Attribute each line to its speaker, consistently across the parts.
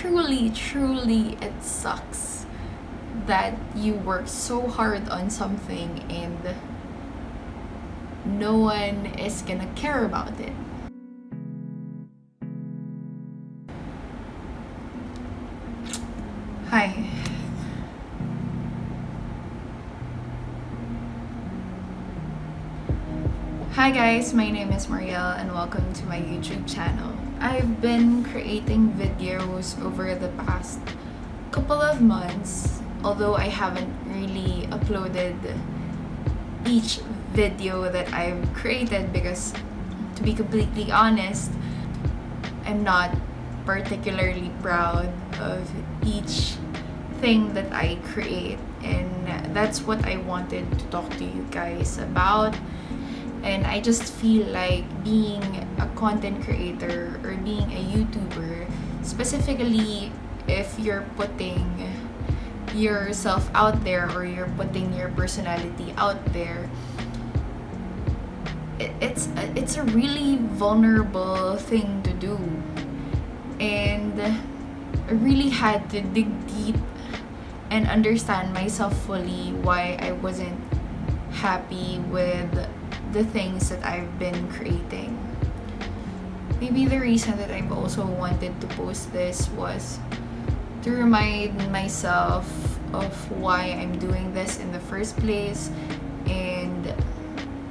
Speaker 1: truly it sucks that you work so hard on something and no one is gonna care about it. Hi. Hi guys, my name is Marielle and welcome to my YouTube channel. I've been creating videos over the past couple of months, although I haven't really uploaded each video that I've created because, to be completely honest, I'm not particularly proud of each thing that I create, and that's what I wanted to talk to you guys about. And I just feel like being a content creator or being a YouTuber, specifically if you're putting yourself out there or you're putting your personality out there, it's a really vulnerable thing to do. And I really had to dig deep and understand myself fully why I wasn't happy with the things that I've been creating. Maybe the reason that I've also wanted to post this was to remind myself of why I'm doing this in the first place, and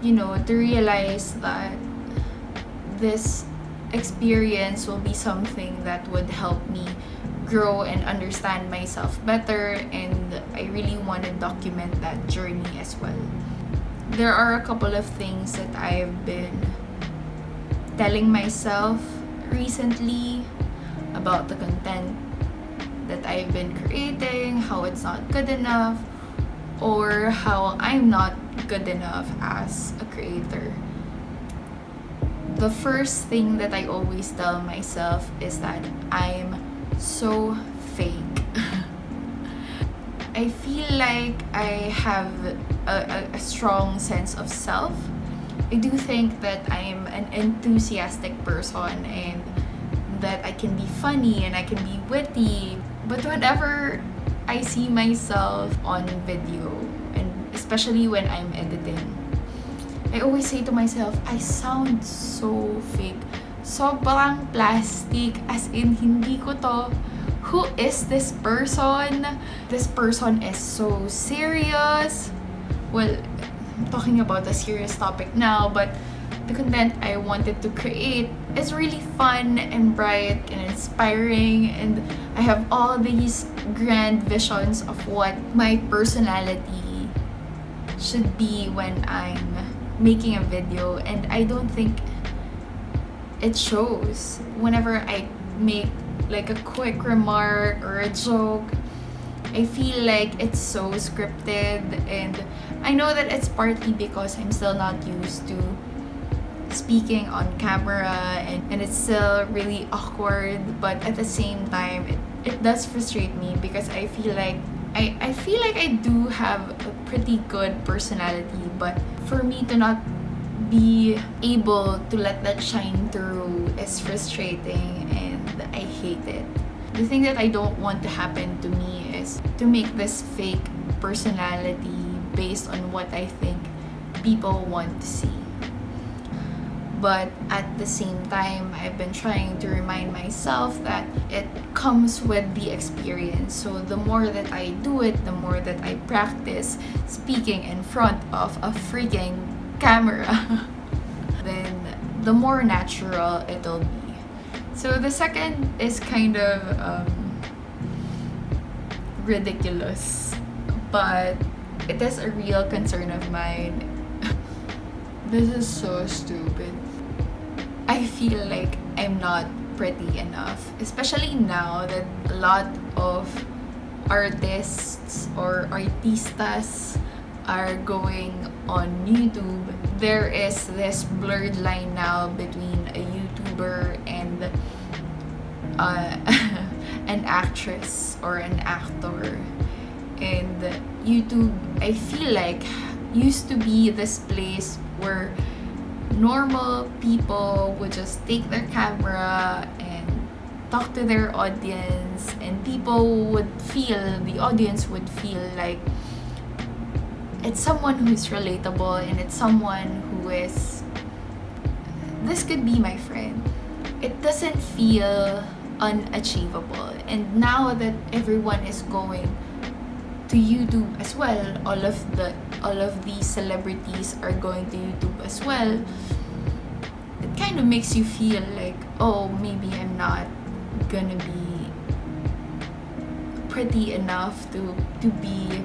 Speaker 1: to realize that this experience will be something that would help me grow and understand myself better, and I really want to document that journey as well. There are a couple of things that I've been telling myself recently about the content that I've been creating, how it's not good enough, or how I'm not good enough as a creator. The first thing that I always tell myself is that I'm so fake. I feel like I have a strong sense of self. I do think that I'm an enthusiastic person and that I can be funny and I can be witty. But whenever I see myself on video, and especially when I'm editing, I always say to myself, I sound so fake. Sobrang plastic, as in hindi ko to. Who is this person? This person is so serious. Well, I'm talking about a serious topic now, but the content I wanted to create is really fun and bright and inspiring, and I have all these grand visions of what my personality should be when I'm making a video, and I don't think it shows. Whenever I make like a quick remark or a joke, I feel like it's so scripted, and I know that it's partly because I'm still not used to speaking on camera, and it's still really awkward, but at the same time it does frustrate me because I feel like I do have a pretty good personality, but for me to not be able to let that shine through is frustrating, and I hate it. The thing that I don't want to happen to me is to make this fake personality based on what I think people want to see. But at the same time, I've been trying to remind myself that it comes with the experience. So the more that I do it, the more that I practice speaking in front of a freaking camera, then the more natural it'll be. So the second is kind of ridiculous, but it is a real concern of mine. This is so stupid. I feel like I'm not pretty enough, especially now that a lot of artists or artistas are going on YouTube. There is this blurred line now between a YouTuber and an actress or an actor. And YouTube, I feel like, used to be this place where normal people would just take their camera and talk to their audience, and the audience would feel like it's someone who's relatable, and it's someone who is, this could be my friend. It doesn't feel unachievable. And now that everyone is going to YouTube as well, all of these celebrities are going to YouTube as well, it kind of makes you feel like, oh, maybe I'm not gonna be pretty enough to be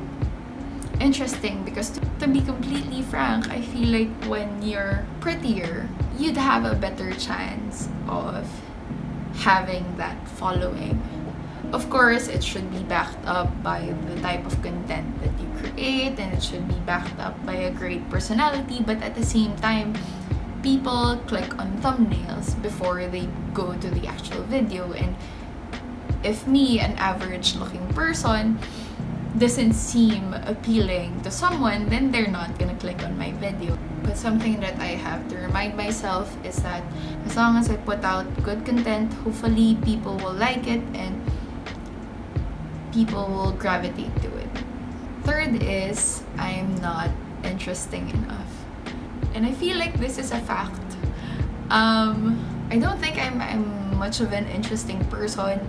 Speaker 1: interesting. Because to be completely frank, I feel like when you're prettier, you'd have a better chance of having that following. Of course, it should be backed up by the type of content that you create, and it should be backed up by a great personality. But at the same time, people click on thumbnails before they go to the actual video. And if me, an average looking person, doesn't seem appealing to someone, then they're not gonna click on my video. But something that I have to remind myself is that as long as I put out good content, hopefully people will like it and people will gravitate to it. Third is, I'm not interesting enough. And I feel like this is a fact. I don't think I'm much of an interesting person.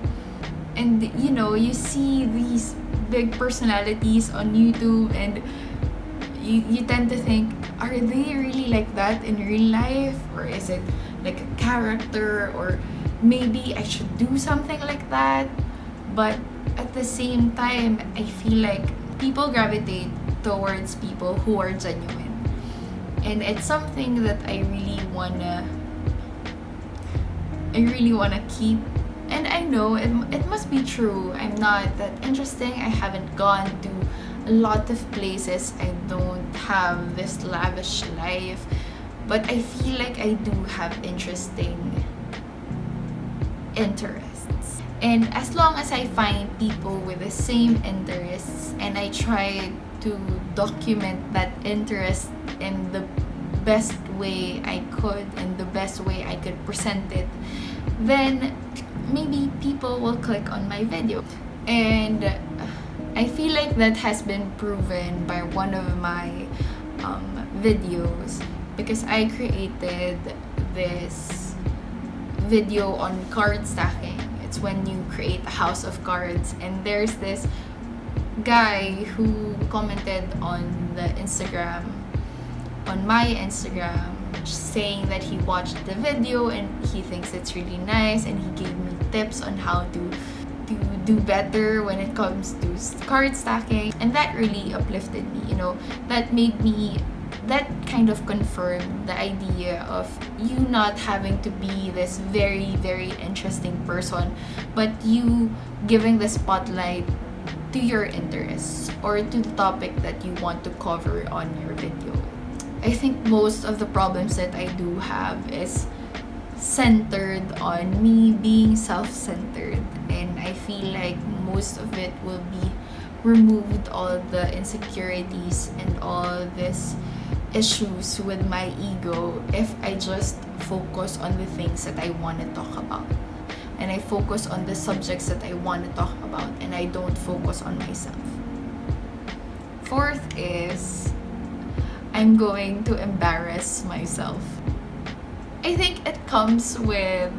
Speaker 1: And you see these big personalities on YouTube, and you tend to think, are they really like that in real life? Or is it like a character? Or maybe I should do something like that. But at the same time, I feel like people gravitate towards people who are genuine. And it's something that I really wanna keep. And I know it must be true. I'm not that interesting. I haven't gone to a lot of places. I don't have this lavish life. But I feel like I do have interesting interests. And as long as I find people with the same interests, and I try to document that interest in the best way I could, and the best way I could present it, then maybe people will click on my video. And I feel like that has been proven by one of my videos, because I created this video on card stacking. It's when you create a house of cards, and there's this guy who commented on my Instagram, saying that he watched the video and he thinks it's really nice, and he gave me tips on how to do better when it comes to card stacking. And that really uplifted me. That kind of confirmed the idea of you not having to be this very, very interesting person, but you giving the spotlight to your interests or to the topic that you want to cover on your video. I think most of the problems that I do have is centered on me being self-centered, and I feel like most of it will be removed, all the insecurities and all these issues with my ego, if I just focus on the things that I want to talk about, and I focus on the subjects that I want to talk about, and I don't focus on myself. Fourth is, I'm going to embarrass myself. I think it comes with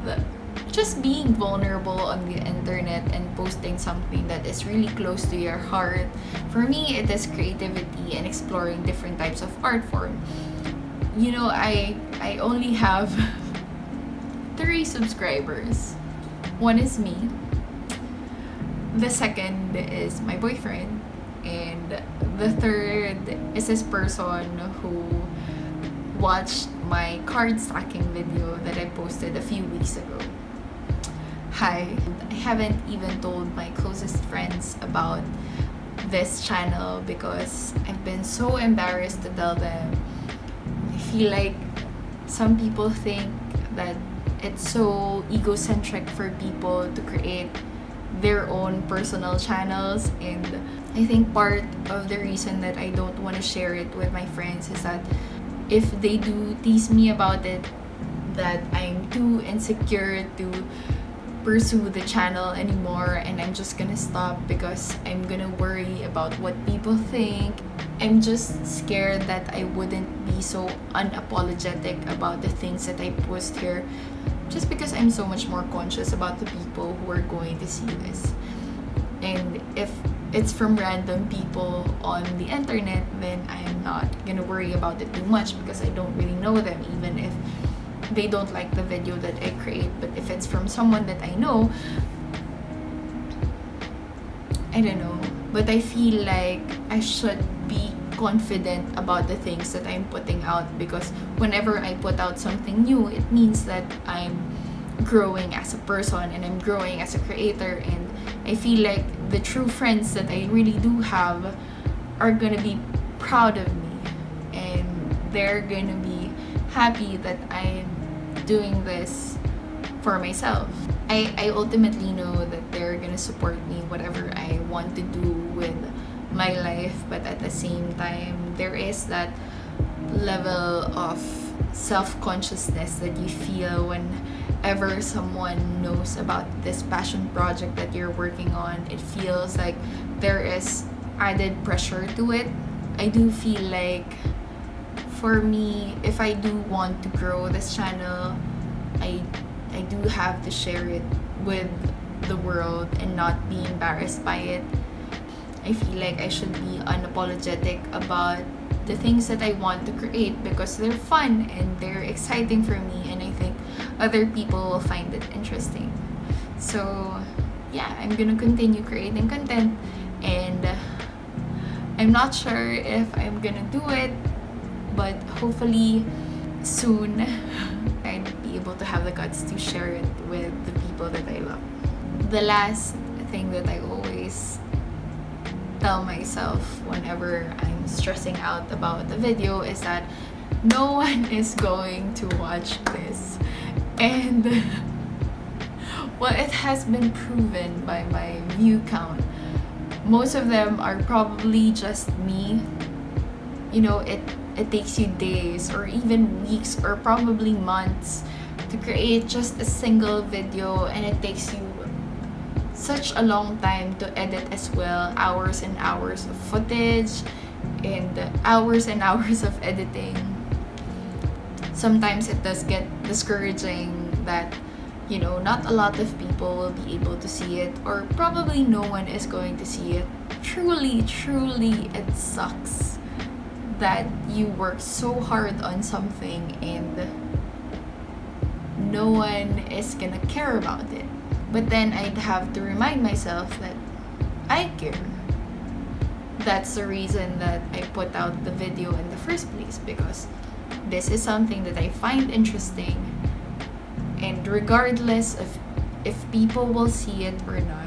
Speaker 1: just being vulnerable on the internet and posting something that is really close to your heart. For me, it is creativity and exploring different types of art form. I only have 3 subscribers. One is me. The second is my boyfriend. And the third is this person who watched my card stacking video that I posted a few weeks ago. Hi. I haven't even told my closest friends about this channel because I've been so embarrassed to tell them. I feel like some people think that it's so egocentric for people to create their own personal channels, and I think part of the reason that I don't want to share it with my friends is that if they do tease me about it, that I'm too insecure to pursue the channel anymore, and I'm just gonna stop because I'm gonna worry about what people think. I'm just scared that I wouldn't be so unapologetic about the things that I post here, just because I'm so much more conscious about the people who are going to see this. And if it's from random people on the internet, then I'm not gonna worry about it too much because I don't really know them, even if they don't like the video that I create. But if it's from someone that I know, I don't know, but I feel like I should be confident about the things that I'm putting out, because whenever I put out something new, it means that I'm growing as a person and I'm growing as a creator. And I feel like the true friends that I really do have are gonna be proud of me, and they're gonna be happy that I'm doing this for myself. I ultimately know that they're gonna support me whatever I want to do with my life, but at the same time, there is that level of self-consciousness that you feel whenever someone knows about this passion project that you're working on. It feels like there is added pressure to it. I do feel like, for me, if I do want to grow this channel, I do have to share it with the world and not be embarrassed by it. I feel like I should be unapologetic about the things that I want to create because they're fun and they're exciting for me, and I think other people will find it interesting. So yeah, I'm gonna continue creating content, and I'm not sure if I'm gonna do it, but hopefully soon I'd be able to have the guts to share it with the people that I love. The last thing that I always tell myself whenever I'm stressing out about the video is that no one is going to watch this. And well, it has been proven by my view count. Most of them are probably just me. You know, it takes you days or even weeks or probably months to create just a single video, and it takes you such a long time to edit as well. Hours and hours of footage and hours of editing. Sometimes it does get discouraging that, you know, not a lot of people will be able to see it, or probably no one is going to see it. Truly it sucks that you work so hard on something and no one is gonna care about it. But then I'd have to remind myself that I care. That's the reason that I put out the video in the first place, because this is something that I find interesting, and regardless of if people will see it or not,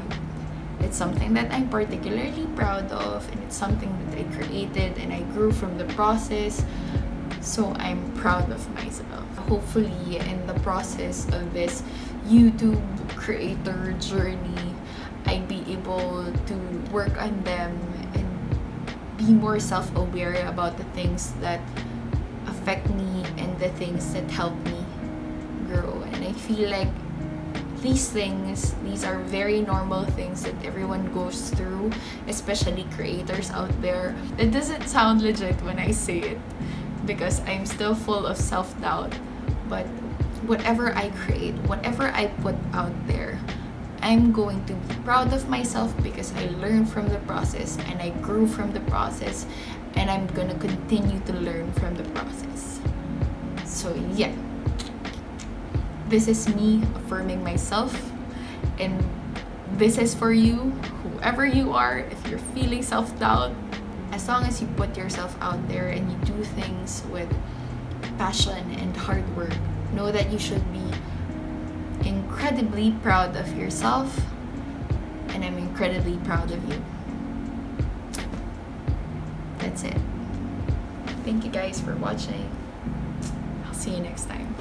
Speaker 1: it's something that I'm particularly proud of, and it's something that I created and I grew from the process, so I'm proud of myself. Hopefully in the process of this YouTube creator journey, I'd be able to work on them and be more self-aware about the things that affect me and the things that help me grow. And I feel like these are very normal things that everyone goes through, especially creators out there. It doesn't sound legit when I say it because I'm still full of self-doubt, but whatever I create, whatever I put out there, I'm going to be proud of myself because I learned from the process and I grew from the process, and I'm gonna continue to learn from the process. So yeah, this is me affirming myself, and this is for you, whoever you are. If you're feeling self-doubt, as long as you put yourself out there and you do things with passion and hard work, know that you should be incredibly proud of yourself, and I'm incredibly proud of you. That's it. Thank you guys for watching. I'll see you next time.